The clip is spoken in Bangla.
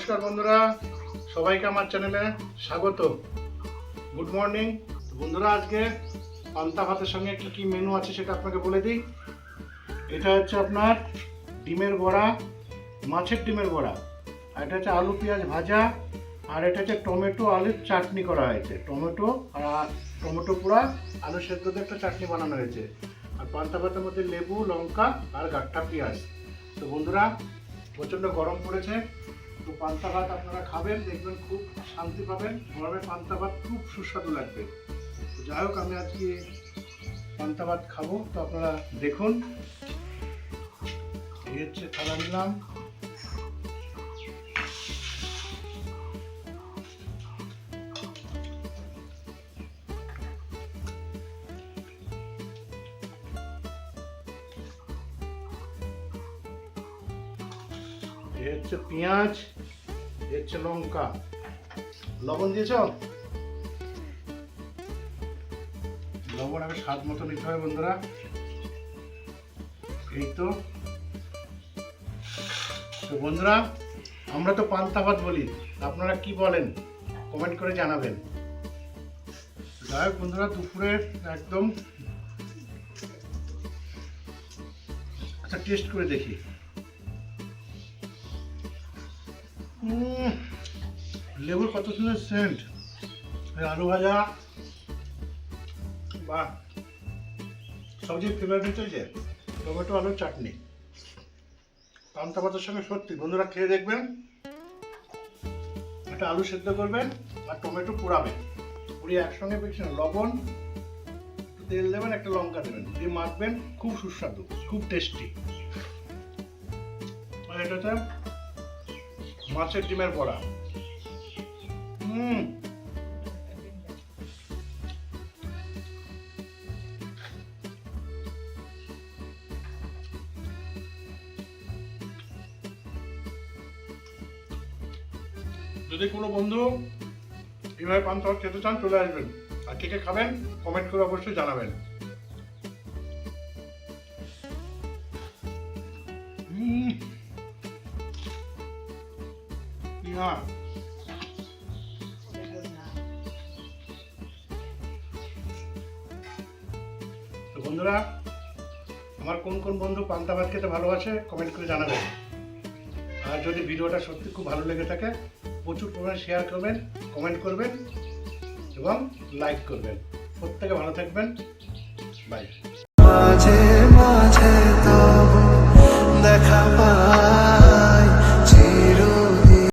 নমস্কার বন্ধুরা, সবাইকে আমার চ্যানেলে স্বাগত। গুড মর্নিং বন্ধুরা। আজকে পান্তা ভাতের সঙ্গে কি কি মেনু আছে সেটা আপনাকে বলে দিই। এটা হচ্ছে আপনার ডিমের বড়া, মাছের ডিমের বড়া, আর এটা হচ্ছে আলু পেঁয়াজ ভাজা, আর এটা হচ্ছে টমেটো আলুর চাটনি করা হয়েছে। টমেটো পোড়া আলু সেদ্ধ দিয়ে একটা চাটনি বানানো হয়েছে। আর পান্তা ভাতের মধ্যে লেবু, লঙ্কা আর গাঠটা পেঁয়াজ। তো বন্ধুরা, প্রচণ্ড গরম পড়েছে, তো পান্তা ভাত আপনারা খাবেন, দেখবেন খুব শান্তি পাবেন। গরমে পান্তা ভাত খুব সুস্বাদু লাগবে। তো যাই হোক, আমি আজকে পান্তা ভাত খাবো, তো আপনারা দেখুন। এই হচ্ছে থালা নিলাম, এই হচ্ছে পেঁয়াজ, এই হচ্ছে লঙ্কা। লবণ দিয়েছ? লবণ আগে স্বাদ মতো নিতে হবে বন্ধুরা। এই তো বন্ধুরা, আমরা তো পান্তা ভাত বলি, আপনারা কি বলেন কমেন্ট করে জানাবেন। যাই হোক বন্ধুরা, দুপুরে একদম আচ্ছা টেস্ট করে দেখি। লেবুর কত সুন্দর সেন্ট, আলু ভাজা, বাহ। সবচেয়ে ফেভারিট হচ্ছে টমেটো আলুর চাটনি। পান্তা ভাতের সঙ্গে সত্যি বন্ধুরা খেয়ে দেখবেন। একটা আলু সেদ্ধ করবেন আর টমেটো পোড়াবেন, পুড়িয়ে একসঙ্গে পেয়েছেন, লবণ, একটু তেল দেবেন, একটা লঙ্কা দেবেন, দিয়ে মাখবেন, খুব সুস্বাদু, খুব টেস্টি। আর এটা হচ্ছে মাছের ডিমের বড়া। যদি কোনো বন্ধু এইভাবে পান্তা ভাত খেতে চান, চলে আসবেন। আর কে কে খাবেন কমেন্ট করে অবশ্যই জানাবেন। তো বন্ধুরা, আমার কোন কোন বন্ধু পান্তা ভাত খেতে ভালোবাসে কমেন্ট করে জানাবেন। আর যদি ভিডিওটা সত্যি খুব ভালো লেগে থাকে, প্রচুর পরিমাণে শেয়ার করবেন, কমেন্ট করবেন এবং লাইক করবেন। প্রত্যেকে ভালো থাকবেন, বাই।